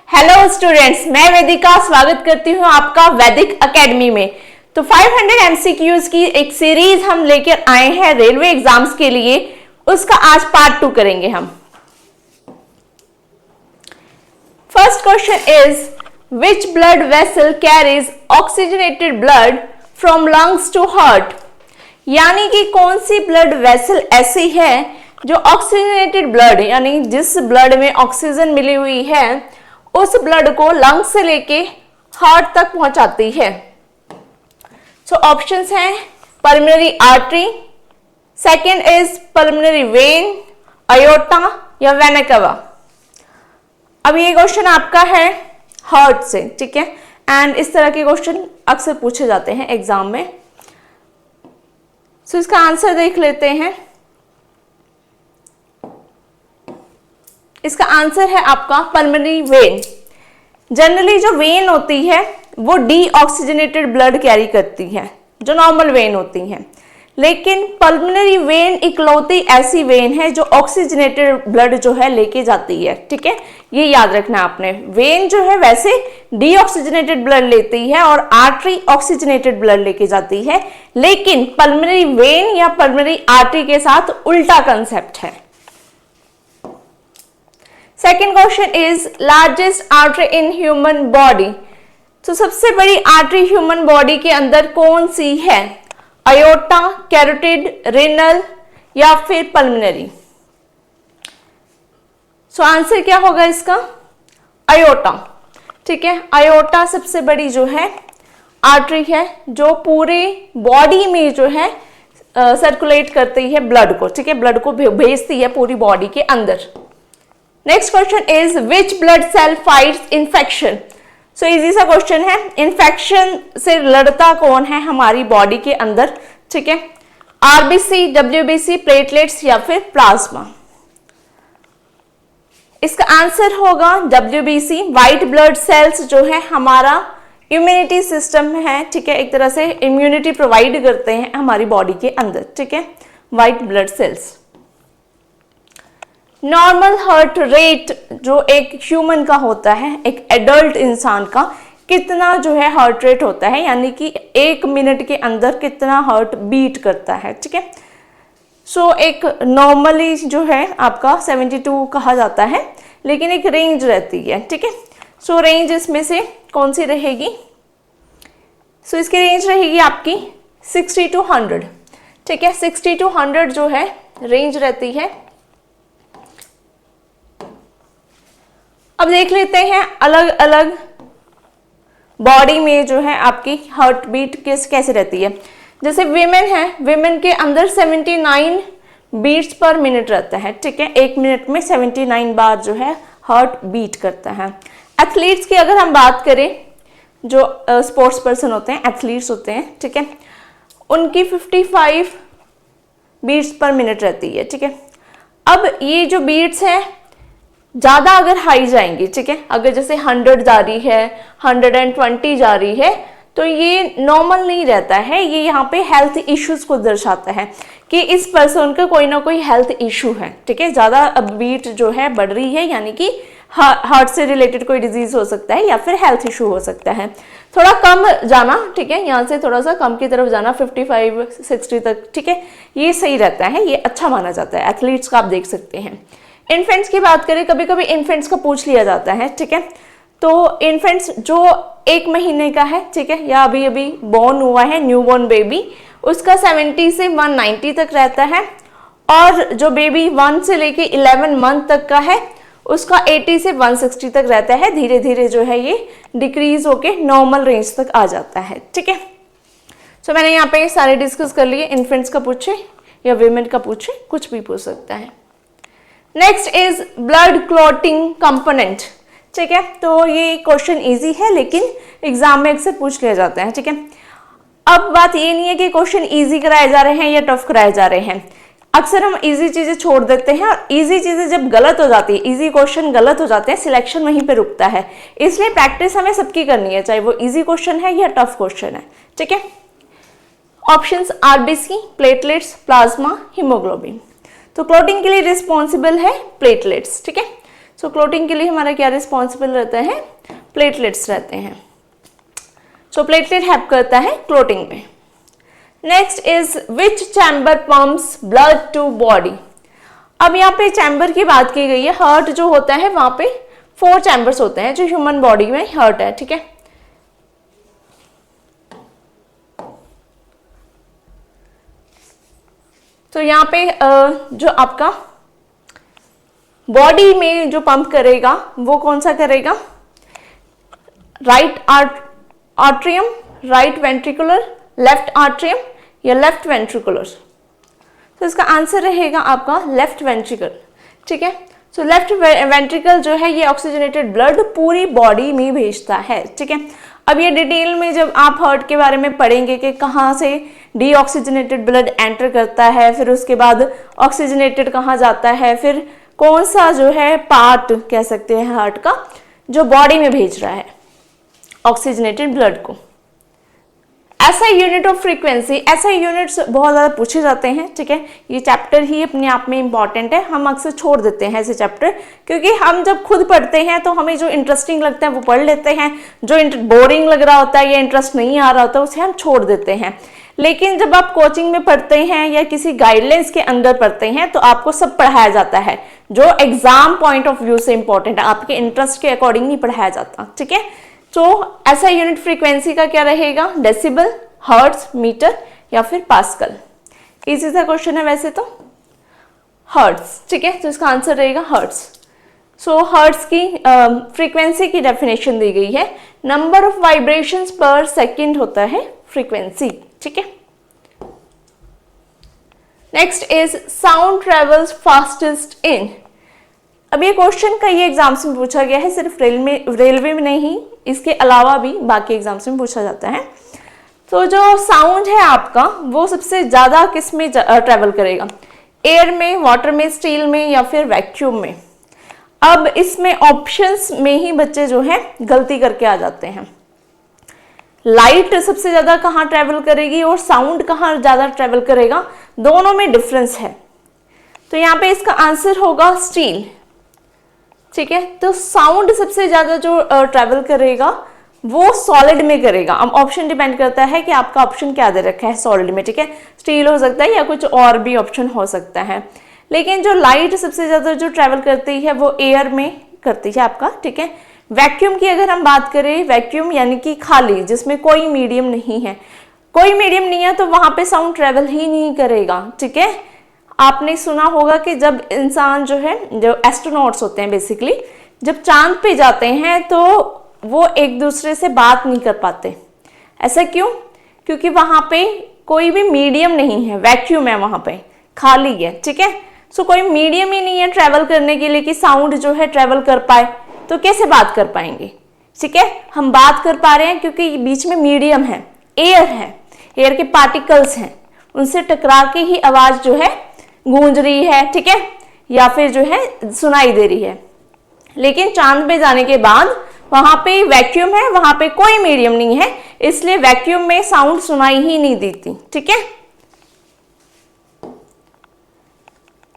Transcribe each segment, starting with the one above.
Hello students, मैं वेदिका स्वागत करती हूँ आपका वैदिक एकेडमी में। तो 500 एमसीक्यूज की एक सीरीज हम लेकर आए हैं रेलवे एग्जाम्स के लिए। उसका आज पार्ट 2 करेंगे हम। First question is which blood vessel carries oxygenated blood from lungs to heart. यानी कि कौन सी ब्लड वेसल ऐसी है जो ऑक्सीजनेटेड ब्लड यानी जिस ब्लड में ऑक्सीजन मिली हुई है उस ब्लड को लंग से लेके हार्ट तक पहुंचाती है। सो ऑप्शंस हैं pulmonary artery, second is pulmonary vein, aorta या वेना कावा। अब ये क्वेश्चन आपका है हार्ट से, ठीक है। एंड इस तरह के क्वेश्चन अक्सर पूछे जाते हैं एग्जाम में। सो इसका आंसर देख लेते हैं। इसका आंसर है आपका पल्मोनरी वेन। जनरली जो वेन होती है वो डीऑक्सीजनेटेड ब्लड कैरी करती है, जो नॉर्मल वेन होती है। लेकिन पल्मोनरी वेन इकलौती ऐसी वेन है जो ऑक्सीजनेटेड ब्लड जो है लेके जाती है, ठीक है। ये याद रखना आपने। वेन जो है वैसे डीऑक्सीजनेटेड ब्लड लेती है और आर्टरी ऑक्सीजनेटेड ब्लड लेके जाती है, लेकिन पल्मोनरी वेन या पल्मोनरी आर्टरी के साथ उल्टा कंसेप्ट है। Second question is largest artery in human body. तो सबसे बड़ी आर्टरी ह्यूमन बॉडी के अंदर कौन सी है? अयोर्टा, कैरोटिड, रेनल या फिर पल्मोनरी। सो आंसर क्या होगा इसका? अयोर्टा, ठीक है। अयोर्टा सबसे बड़ी जो है आर्टरी है जो पूरे बॉडी में जो है सर्कुलेट करती है ब्लड को, ठीक है। ब्लड को भेजती है पूरी बॉडी के अंदर। Next question is which blood cell fights infection. So easy सा क्वेश्चन है। इन्फेक्शन से लड़ता कौन है हमारी बॉडी के अंदर, ठीक है। आरबीसी, डब्ल्यूबीसी, प्लेटलेट्स या फिर प्लाज्मा। इसका आंसर होगा डब्ल्यूबीसी। व्हाइट ब्लड सेल्स जो है हमारा इम्यूनिटी सिस्टम है, ठीक है। एक तरह से इम्यूनिटी प्रोवाइड करते हैं हमारी बॉडी के अंदर, ठीक है, white blood cells. Normal heart rate जो एक ह्यूमन का होता है, एक एडल्ट इंसान का, कितना जो है हार्ट रेट होता है, यानी कि 1 मिनट के अंदर कितना हार्ट बीट करता है, ठीक है। सो एक नॉर्मली जो है आपका 72 कहा जाता है, लेकिन एक रेंज रहती है, ठीक है। सो रेंज इसमें से कौन सी रहेगी? सो इसकी रेंज रहेगी आपकी 60 to 100, ठीक है। 60 to 100 जो है रेंज रहती है। अब देख लेते हैं अलग अलग बॉडी में जो है आपकी हार्ट बीट कैसे रहती है। जैसे विमेन है, विमेन के अंदर 79 बीट्स पर मिनट रहता है, ठीक है। 1 मिनट में 79 बार जो है हार्ट बीट करता है। एथलीट्स की अगर हम बात करें, जो स्पोर्ट्स पर्सन होते हैं, एथलीट्स होते हैं, ठीक है, उनकी 55 बीट्स पर मिनट रहती है, ठीक है। अब ये जो बीट्स है ज्यादा अगर हाई जाएंगी, ठीक है, अगर जैसे 100 जा रही है, 120 जा रही है, तो ये नॉर्मल नहीं रहता है। ये यहाँ पे हेल्थ इश्यूज को दर्शाता है कि इस पर्सन का कोई ना कोई हेल्थ इशू है, ठीक है। ज्यादा बीट जो है बढ़ रही है, यानी कि हार्ट से रिलेटेड कोई डिजीज हो सकता है या फिर हेल्थ इशू हो सकता है। थोड़ा कम जाना, ठीक है, यहाँ से थोड़ा सा कम की तरफ जाना 55-60 तक, ठीक है, ये सही रहता है, ये अच्छा माना जाता है। एथलीट्स का आप देख सकते हैं। इन्फेंट्स की बात करें, कभी कभी इन्फेंट्स को पूछ लिया जाता है, ठीक है। तो इन्फेंट्स जो 1 महीने का है, ठीक है, या अभी अभी बॉर्न हुआ है, न्यू बॉर्न बेबी, उसका 70 से 190 तक रहता है। और जो बेबी 1 से लेके 11 मंथ तक का है उसका 80 से 160 तक रहता है। धीरे धीरे जो है ये डिक्रीज होके नॉर्मल रेंज तक आ जाता है, ठीक है। सो मैंने यहाँ पे सारे डिस्कस कर लिए। इन्फेंट्स का पूछे या वीमेन का पूछे, कुछ भी पूछ सकता है। Next is blood clotting component, ठीक है। तो ये क्वेश्चन इजी है लेकिन एग्जाम में अक्सर पूछ लिया जाता है, ठीक है। अब बात ये नहीं है कि क्वेश्चन इजी कराए जा रहे हैं या टफ कराए जा रहे हैं। अक्सर हम इजी चीजें छोड़ देते हैं और इजी चीजें जब गलत हो जाती है, इजी क्वेश्चन गलत हो जाते हैं, सिलेक्शन वहीं पे रुकता है। इसलिए प्रैक्टिस हमें सबकी करनी है, चाहे वो इजी क्वेश्चन है या टफ क्वेश्चन है, ठीक है। Options RBC, platelets, plasma, haemoglobin. तो क्लॉटिंग के लिए रिस्पॉन्सिबल है प्लेटलेट्स, ठीक है। सो क्लोटिंग के लिए हमारा क्या रिस्पॉन्सिबल रहता है, प्लेटलेट्स रहते हैं। सो प्लेटलेट हेल्प करता है क्लोटिंग में। Next is which chamber pumps blood to body. अब यहाँ पे चैम्बर की बात की गई है। हार्ट जो होता है वहां पे 4 चैम्बर्स होते हैं जो ह्यूमन बॉडी में हार्ट है, ठीक है। तो यहाँ पे जो आपका बॉडी में जो पंप करेगा वो कौन सा करेगा, right atrium, right ventricular, left atrium या लेफ्ट वेंट्रिकुलर। तो इसका आंसर रहेगा आपका लेफ्ट वेंट्रिकल, ठीक है। सो लेफ्ट वेंट्रिकल जो है ये ऑक्सीजनेटेड ब्लड पूरी बॉडी में भेजता है, ठीक है। अब ये डिटेल में जब आप हार्ट के बारे में पढ़ेंगे कि कहाँ से डीऑक्सीजनेटेड ब्लड एंटर करता है, फिर उसके बाद ऑक्सीजनेटेड कहाँ जाता है, फिर कौन सा जो है पार्ट कह सकते हैं हार्ट का जो बॉडी में भेज रहा है ऑक्सीजनेटेड ब्लड को। ऐसा यूनिट ऑफ फ्रीक्वेंसी, ऐसा यूनिट्स बहुत ज़्यादा पूछे जाते हैं, ठीक है। ये चैप्टर ही अपने आप में इंपॉर्टेंट है, हम अक्सर छोड़ देते हैं ऐसे चैप्टर, क्योंकि हम जब खुद पढ़ते हैं तो हमें जो इंटरेस्टिंग लगता है वो पढ़ लेते हैं, जो बोरिंग लग रहा होता है या इंटरेस्ट नहीं आ रहा होता उसे हम छोड़ देते हैं। लेकिन जब आप कोचिंग में पढ़ते हैं या किसी गाइडलाइंस के अंदर पढ़ते हैं तो आपको सब पढ़ाया जाता है जो एग्जाम पॉइंट ऑफ व्यू से इंपॉर्टेंट है, आपके इंटरेस्ट के अकॉर्डिंग नहीं पढ़ाया जाता, ठीक है। तो ऐसा यूनिट फ्रीक्वेंसी का क्या रहेगा, डेसिबल, हर्ट्ज, मीटर या फिर पास्कल। इजी सा क्वेश्चन है वैसे तो, हर्ट्ज, ठीक है। तो इसका आंसर रहेगा हर्ट्ज। सो हर्ट्ज की फ्रीक्वेंसी की डेफिनेशन दी गई है, नंबर ऑफ वाइब्रेशंस पर सेकंड होता है फ्रीक्वेंसी, ठीक है। Next is sound travels fastest in. अब ये क्वेश्चन कई एग्जाम्स में पूछा गया है, सिर्फ रेलवे में नहीं, इसके अलावा भी बाकी एग्जाम्स में पूछा जाता है। तो जो साउंड है आपका वो सबसे ज्यादा किस में ट्रेवल करेगा, एयर में, वाटर में, स्टील में या फिर वैक्यूम में। अब इसमें ऑप्शंस में ही बच्चे जो है गलती करके आ जाते हैं। लाइट सबसे ज्यादा कहाँ ट्रेवल करेगी और साउंड कहाँ ज्यादा ट्रेवल करेगा, दोनों में डिफरेंस है। तो यहाँ पे इसका आंसर होगा स्टील, ठीक है। तो साउंड सबसे ज्यादा जो ट्रेवल करेगा वो सॉलिड में करेगा। अब ऑप्शन डिपेंड करता है कि आपका ऑप्शन क्या दे रखा है, सॉलिड में, ठीक है। स्टील हो सकता है या कुछ और भी ऑप्शन हो सकता है। लेकिन जो लाइट सबसे ज्यादा जो ट्रेवल करती है वो एयर में करती है आपका, ठीक है। वैक्यूम की अगर हम बात करें, वैक्यूम यानी कि खाली, जिसमें कोई मीडियम नहीं है, कोई मीडियम नहीं है तो वहां पे साउंड ट्रेवल ही नहीं करेगा, ठीक है। आपने सुना होगा कि जब इंसान जो है, जो एस्ट्रोनॉट्स होते हैं बेसिकली, जब चांद पे जाते हैं तो वो एक दूसरे से बात नहीं कर पाते। ऐसा क्यों? क्योंकि वहां पे कोई भी मीडियम नहीं है, वैक्यूम है, वहां पे खाली है, ठीक है। सो कोई मीडियम ही नहीं है ट्रेवल करने के लिए कि साउंड जो है ट्रेवल कर पाए, तो कैसे बात कर पाएंगे, ठीक है। हम बात कर पा रहे हैं क्योंकि बीच में मीडियम है, एयर के पार्टिकल्स हैं, उनसे टकरा के ही आवाज जो है गूंज रही है, ठीक है, या फिर जो है सुनाई दे रही है। लेकिन चांद पे जाने के बाद वहां पे वैक्यूम है, वहां पे कोई मीडियम नहीं है, इसलिए वैक्यूम में साउंड सुनाई ही नहीं देती, ठीक है।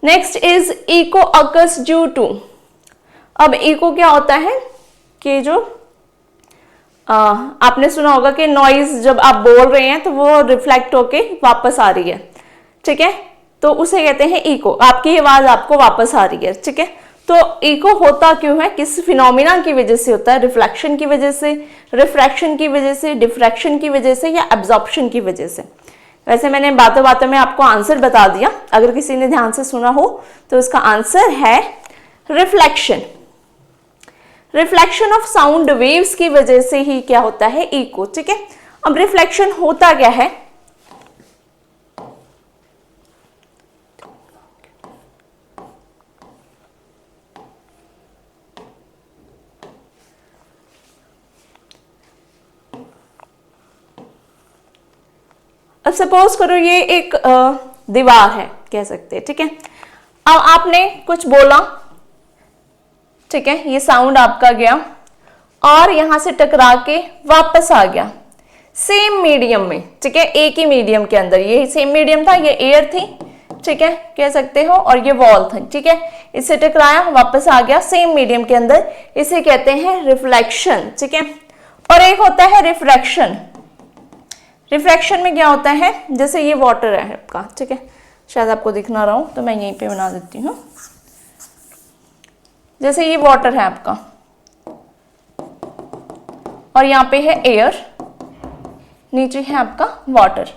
Next is echo occurs due to. अब इको क्या होता है कि जो आपने सुना होगा कि नॉइज जब आप बोल रहे हैं तो वो रिफ्लेक्ट होके वापस आ रही है, ठीक है, तो उसे कहते हैं इको। आपकी आवाज आपको वापस आ रही है, ठीक है। तो इको होता क्यों है, किस फिनोमिना की वजह से होता है, रिफ्लेक्शन की वजह से, रिफ्रैक्शन की वजह से, डिफ्रैक्शन की वजह से या एब्जॉर्प्शन की वजह से। वैसे मैंने बातों बातों में आपको आंसर बता दिया, अगर किसी ने ध्यान से सुना हो तो इसका आंसर है reflection. Reflection of sound waves की वजह से ही क्या होता है, इको, ठीक है। अब रिफ्लेक्शन होता क्या है, अब सपोज करो ये एक दीवार है, कह सकते हैं, ठीक है। अब आपने कुछ बोला, ठीक है, ये साउंड आपका गया और यहां से टकरा के वापस आ गया सेम मीडियम में, ठीक है, एक ही मीडियम के अंदर। ये सेम मीडियम था, ये एयर थी, ठीक है, कह सकते हो, और ये वॉल था, ठीक है। इससे टकराया, वापस आ गया सेम मीडियम के अंदर, इसे कहते हैं रिफ्लेक्शन। ठीक है, और एक होता है रिफ्रैक्शन। रिफ्रैक्शन में क्या होता है, जैसे ये वाटर है आपका, ठीक है, शायद आपको दिख ना रहा हो तो मैं यहीं पे बना देती हूँ। जैसे ये वाटर है आपका और यहाँ पे है एयर, नीचे है आपका वाटर।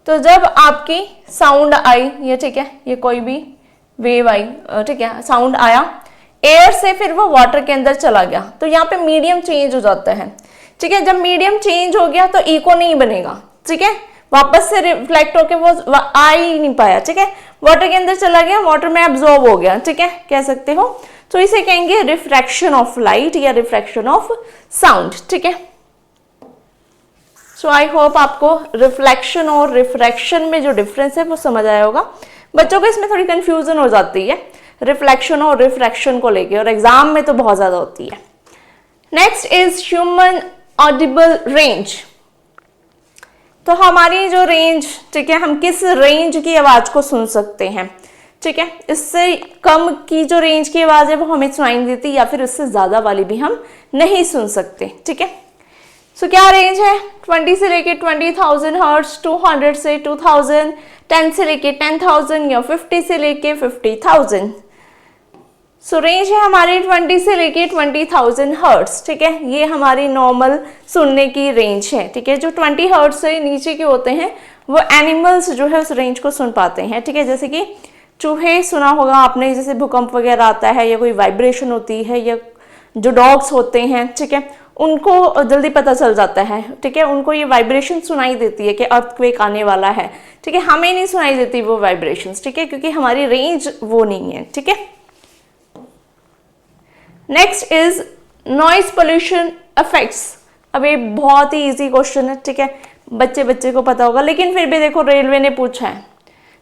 तो जब आपकी साउंड आई, ये ठीक है, ये कोई भी वेव आई, ठीक है, साउंड आया एयर से, फिर वो वाटर के अंदर चला गया, तो यहाँ पे मीडियम चेंज हो जाता है। ठीक है, जब मीडियम चेंज हो गया तो इको नहीं बनेगा। ठीक है, वापस से रिफ्लेक्ट होके वो आ ही नहीं पाया। ठीक है, वाटर के अंदर चला गया, वाटर में एब्जॉर्ब हो गया। ठीक है, कह सकते हो, तो इसे कहेंगे रिफ्रैक्शन ऑफ लाइट या रिफ्रैक्शन ऑफ साउंड। ठीक है, सो आई होप आपको रिफ्लेक्शन और रिफ्रैक्शन में जो डिफरेंस है वो समझ आया होगा। बच्चों को इसमें थोड़ी कंफ्यूजन हो जाती है रिफ्लेक्शन और रिफ्रैक्शन को लेके, और एग्जाम में तो बहुत ज्यादा होती है। Next is human Audible range. तो हमारी जो रेंज, ठीक है, हम किस रेंज की आवाज को सुन सकते हैं। ठीक है, इससे कम की जो रेंज की आवाज है वो हमें सुनाई नहीं देती, या फिर उससे ज्यादा वाली भी हम नहीं सुन सकते। ठीक है, सो क्या रेंज है, 20 से लेके 20,000 हर्ट्ज, 200 से 2000, 10 से लेके 10,000 या 50 से लेके 50,000। सो रेंज है हमारी 20 से लेके 20,000 हर्ट्ज। ठीक है, ये हमारी नॉर्मल सुनने की रेंज है। ठीक है, जो 20 हर्ट्ज से नीचे के होते हैं वो एनिमल्स जो है उस रेंज को सुन पाते हैं। ठीक है, जैसे कि चूहे सुना होगा आपने, जैसे भूकंप वगैरह आता है या कोई वाइब्रेशन होती है, या जो डॉग्स होते हैं, ठीक है, उनको जल्दी पता चल जाता है। ठीक है, उनको ये वाइब्रेशन सुनाई देती है कि अर्थक्वेक आने वाला है। ठीक है, हमें नहीं सुनाई देती वो वाइब्रेशंस। ठीक है, क्योंकि हमारी रेंज वो नहीं है। ठीक है, next is noise pollution effects. अब ये बहुत ही इजी क्वेश्चन है। ठीक है, बच्चे को पता होगा, लेकिन फिर भी देखो रेलवे ने पूछा है।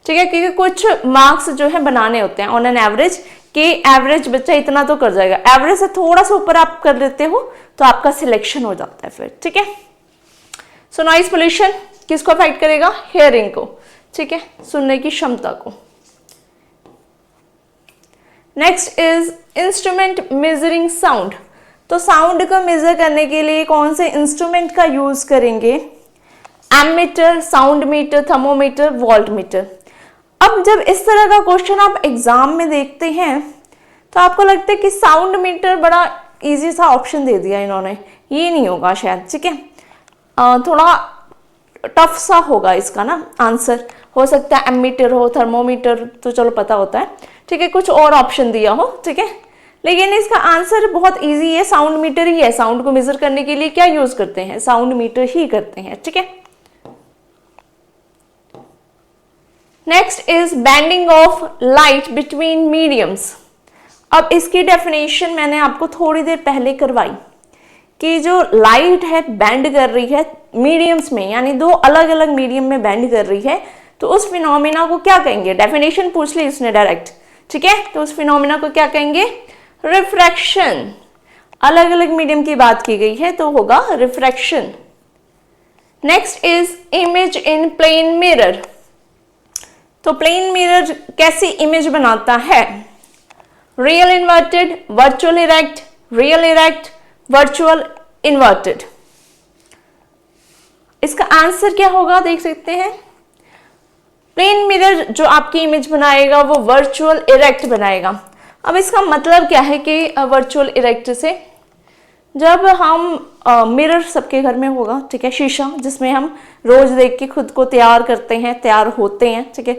ठीक है, क्योंकि कुछ मार्क्स जो है बनाने होते हैं ऑन एन एवरेज, कि एवरेज बच्चा इतना तो कर जाएगा, एवरेज से थोड़ा सा ऊपर आप कर लेते हो तो आपका सिलेक्शन हो जाता है फिर। ठीक है, सो नॉइज पोल्यूशन किसको अफेक्ट करेगा, हियरिंग को। ठीक है, सुनने की क्षमता को। Next is instrument measuring sound. तो साउंड को मेजर करने के लिए कौन से इंस्ट्रूमेंट का यूज करेंगे, ammeter, sound meter, thermometer, volt meter. अब जब इस तरह का क्वेश्चन आप एग्जाम में देखते हैं तो आपको लगता है कि साउंड मीटर बड़ा इजी सा ऑप्शन दे दिया इन्होंने, ये नहीं होगा शायद। ठीक है, थोड़ा टफ सा होगा इसका ना आंसर। हो सकता है एमीटर हो, थर्मोमीटर तो चलो पता होता है। ठीक है, कुछ और ऑप्शन दिया हो। ठीक है, लेकिन इसका आंसर बहुत इजी है, साउंड मीटर ही है। साउंड को मेजर करने के लिए क्या यूज करते हैं, साउंड मीटर ही करते हैं। ठीक है, next is bending of light between mediums. अब इसकी डेफिनेशन मैंने आपको थोड़ी देर पहले करवाई कि जो लाइट है बैंड कर रही है मीडियम्स में, यानी दो अलग अलग मीडियम में बैंड कर रही है, तो उस फिनोमिना को क्या कहेंगे, डेफिनेशन पूछ ली उसने डायरेक्ट। ठीक है, तो उस फिनोमिना को क्या कहेंगे, रिफ्रैक्शन। अलग अलग मीडियम की बात की गई है तो होगा refraction. Next is image in plane mirror. तो प्लेन मिरर कैसी इमेज बनाता है, real inverted, virtual erect, real erect, virtual inverted. इसका आंसर क्या होगा देख सकते हैं, प्लेन मिरर जो आपकी इमेज बनाएगा वो वर्चुअल इरेक्ट बनाएगा। अब इसका मतलब क्या है कि वर्चुअल इरेक्ट से, जब हम मिरर सबके घर में होगा, ठीक है, शीशा जिसमें हम रोज देख के खुद को तैयार करते हैं, तैयार होते हैं। ठीक है,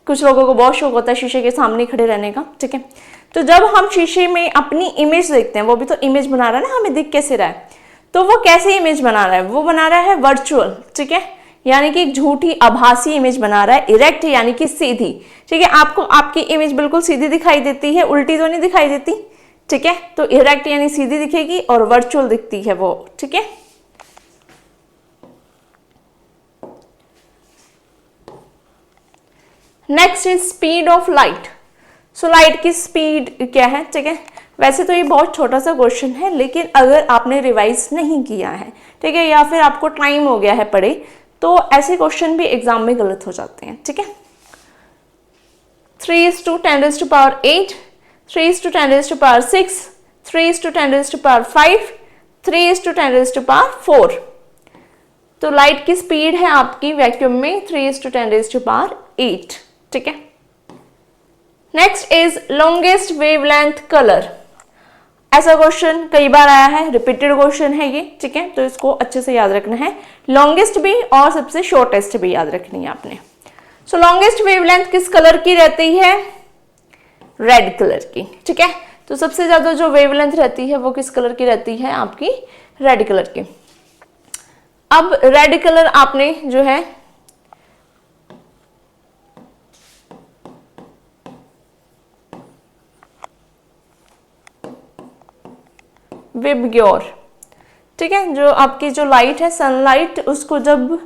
कुछ लोगों को बहुत शौक होता है शीशे के सामने खड़े रहने का। ठीक है, तो जब हम शीशे में अपनी इमेज देखते हैं, वो भी तो इमेज बना रहा है ना, हमें दिख कैसे रहा है, तो वो कैसे इमेज बना रहा है, वो बना रहा है वर्चुअल। ठीक है, यानी कि एक झूठी आभासी इमेज बना रहा है। इरेक्ट यानी कि सीधी। ठीक है, आपको आपकी इमेज बिल्कुल सीधी दिखाई देती है, उल्टी तो नहीं दिखाई देती। ठीक है, तो इरेक्ट यानी सीधी दिखेगी और वर्चुअल दिखती है वो। ठीक है, next is speed of light. So light की स्पीड क्या है। ठीक है, वैसे तो ये बहुत छोटा सा क्वेश्चन है, लेकिन अगर आपने रिवाइज नहीं किया है, ठीक है, या फिर आपको टाइम हो गया है पढ़े, तो ऐसे क्वेश्चन भी एग्जाम में गलत हो जाते हैं। ठीक है, 3:10⁸, 3:10⁶, 3:10⁵, 3:10⁴। तो लाइट की स्पीड है आपकी वैक्यूम में 3:10⁸, ठीक है। Next is longest wavelength colour. ऐसा क्वेश्चन कई बार आया है, रिपीटेड क्वेश्चन है ये, ठीक है, तो इसको अच्छे से याद रखना है। लॉन्गेस्ट भी और सबसे शॉर्टेस्ट भी याद रखनी है आपने। सो लॉन्गेस्ट वेवलेंथ किस कलर की रहती है? रेड कलर की, ठीक है। तो सबसे ज्यादा जो वेवलेंथ रहती है वो किस कलर की रहती है? आपकी रेड कलर की। अब रेड कलर आपने जो है विबग्योर, ठीक है, जो आपकी जो लाइट है सनलाइट, उसको जब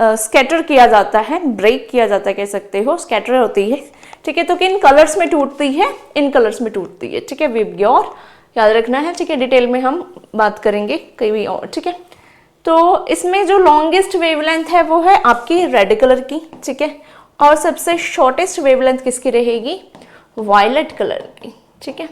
स्कैटर किया जाता है, ब्रेक किया जाता है कह सकते हो, स्कैटर होती है, ठीक है, तो किन कलर्स में टूटती है? इन कलर्स में टूटती है, ठीक है, विबग्योर याद रखना है, ठीक है। डिटेल में हम बात करेंगे कहीं और, ठीक है। तो इसमें जो लॉन्गेस्ट वेवलेंथ है वो है आपकी रेड कलर की, ठीक है, और सबसे शॉर्टेस्ट वेवलेंथ किसकी रहेगी? वायलेट कलर की, ठीक है।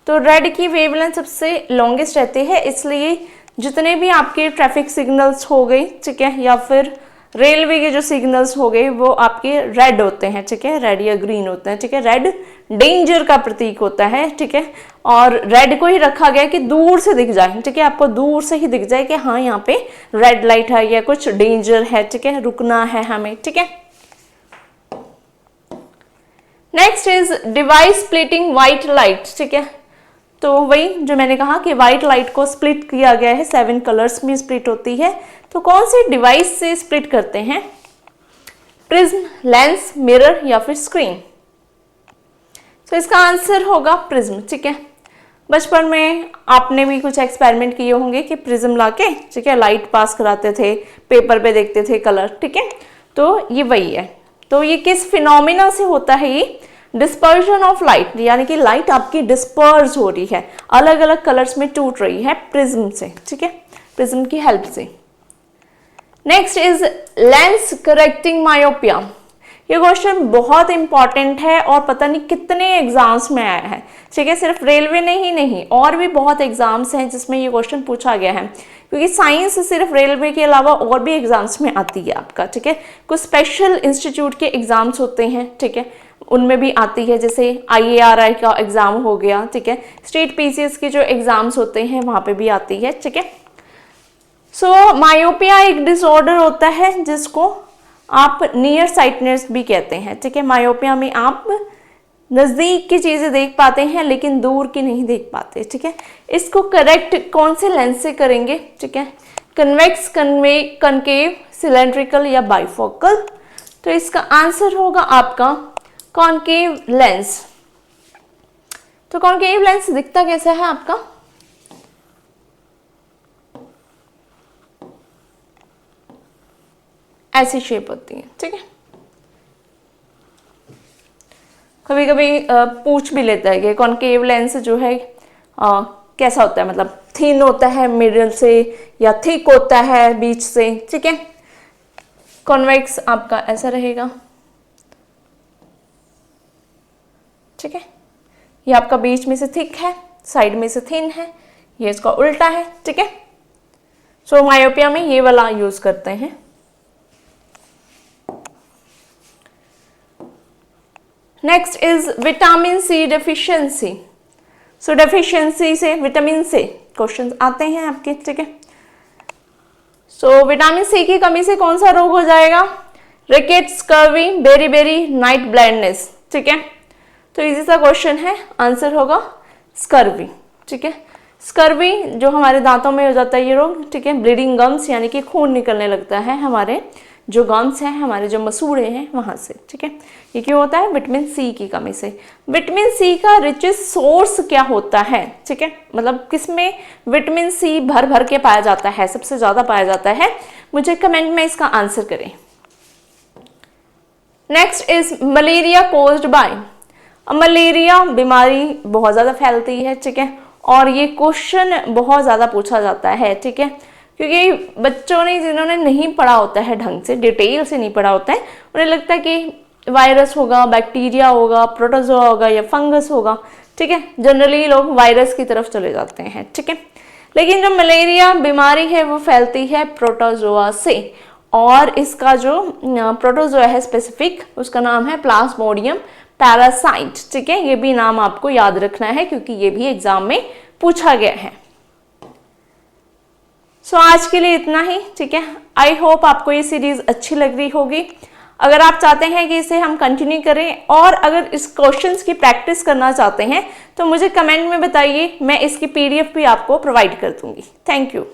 तो रेड की वेवलेंथ सबसे लॉन्गेस्ट रहती है, इसलिए जितने भी आपके ट्रैफिक सिग्नल्स हो गए, ठीक है, या फिर रेलवे के जो सिग्नल्स हो गए वो आपके रेड होते हैं, ठीक है, रेड या ग्रीन होते हैं, ठीक है। रेड डेंजर का प्रतीक होता है, ठीक है, और रेड को ही रखा गया कि दूर से दिख जाए, ठीक है, आपको दूर से ही दिख जाए कि हाँ यहाँ पे रेड लाइट है या कुछ डेंजर है, ठीक है, रुकना है हमें, ठीक है। Next is device splitting white light, ठीक है। तो वही जो मैंने कहा कि व्हाइट लाइट को स्प्लिट किया गया है, 7 कलर्स में स्प्लिट होती है। तो कौन सी डिवाइस से स्प्लिट करते हैं? प्रिज्म, लेंस, मिरर या फिर स्क्रीन? तो इसका आंसर होगा प्रिज्म, ठीक है। बचपन में आपने भी कुछ एक्सपेरिमेंट किए होंगे कि प्रिज्म लाके, ठीक है, लाइट पास कराते थे, पेपर पे देखते थे कलर, ठीक है, तो ये वही है। तो ये किस फिनोमिना से होता है? ये डिस्पर्जन ऑफ लाइट, यानी कि लाइट आपकी डिस्पर्स हो रही है, अलग अलग कलर्स में टूट रही है प्रिज्म से, ठीक है, प्रिज्म की हेल्प से। Next is lens correcting myopia. ये क्वेश्चन बहुत इंपॉर्टेंट है और पता नहीं कितने एग्जाम्स में आया है, ठीक है, सिर्फ रेलवे ने ही नहीं, और भी बहुत एग्जाम्स हैं जिसमें ये क्वेश्चन पूछा गया है, क्योंकि साइंस सिर्फ रेलवे के अलावा और भी एग्जाम्स में आती है आपका, ठीक है। कुछ स्पेशल इंस्टीट्यूट के एग्जाम्स होते हैं, ठीक है, उनमें भी आती है, जैसे IARI का एग्जाम हो गया, ठीक है, स्टेट PCS के जो एग्जाम्स होते हैं वहां पे भी आती है, ठीक है। सो मायोपिया एक डिसऑर्डर होता है जिसको आप नियर साइटनेस भी कहते हैं, ठीक है। मायोपिया में आप नजदीक की चीजें देख पाते हैं लेकिन दूर की नहीं देख पाते, ठीक है। इसको करेक्ट कौन से लेंस से करेंगे? ठीक है, कन्वेक्स, कनकेव, सिलेंड्रिकल या बाइफोकल? तो इसका आंसर होगा आपका कॉनकेव लेंस। तो कॉनकेव लेंस दिखता कैसा है आपका? ऐसी शेप होती है, ठीक है। कभी कभी पूछ भी लेता है कि कॉनकेव लेंस जो है कैसा होता है, मतलब थिन होता है मिडिल से या थिक होता है बीच से, ठीक है। कॉन्वेक्स आपका ऐसा रहेगा, ठीक है, ये आपका बीच में से थिक है, साइड में से थिन है, ये इसका उल्टा है, ठीक है। सो मायोपिया में ये वाला यूज करते हैं। Next is vitamin C deficiency. So deficiency से विटामिन से क्वेश्चंस आते हैं आपके, ठीक है। सो विटामिन सी की कमी से कौन सा रोग हो जाएगा? Rickets, scurvy, beriberi night blindness, ठीक है। तो इजी सा क्वेश्चन है, आंसर होगा स्कर्वी, ठीक है। स्कर्वी जो हमारे दांतों में हो जाता है ये रोग, ठीक है, ब्लीडिंग गम्स यानी कि खून निकलने लगता है हमारे जो गम्स हैं, हमारे जो मसूड़े हैं वहां से, ठीक है। ये क्यों होता है? विटामिन सी की कमी से। विटामिन सी का रिचेस्ट सोर्स क्या होता है, ठीक है, मतलब किसमें विटामिन सी भर भर के पाया जाता है, सबसे ज्यादा पाया जाता है? मुझे कमेंट में इसका आंसर करें। Next is malaria caused by. Malaria बीमारी बहुत ज्यादा फैलती है, ठीक है, और ये क्वेश्चन बहुत ज्यादा पूछा जाता है, ठीक है, क्योंकि बच्चों ने जिन्होंने नहीं पढ़ा होता है ढंग से, डिटेल से नहीं पढ़ा होता है, उन्हें लगता है कि वायरस होगा, बैक्टीरिया होगा, प्रोटोजोआ होगा या फंगस होगा, ठीक है। जनरली लोग वायरस की तरफ चले जाते हैं, ठीक है। लेकिन जो मलेरिया बीमारी है वो फैलती है प्रोटोजोआ से, और इसका जो प्रोटोजोआ है स्पेसिफिक, उसका नाम है प्लाज्मोडियम पैरासाइट, ठीक है। ये भी नाम आपको याद रखना है क्योंकि ये भी एग्जाम में पूछा गया है। सो आज के लिए इतना ही, ठीक है। आई होप आपको ये सीरीज अच्छी लग रही होगी। अगर आप चाहते हैं कि इसे हम कंटिन्यू करें और अगर इस क्वेश्चंस की प्रैक्टिस करना चाहते हैं तो मुझे कमेंट में बताइए, मैं इसकी PDF भी आपको प्रोवाइड कर दूंगी। Thank you.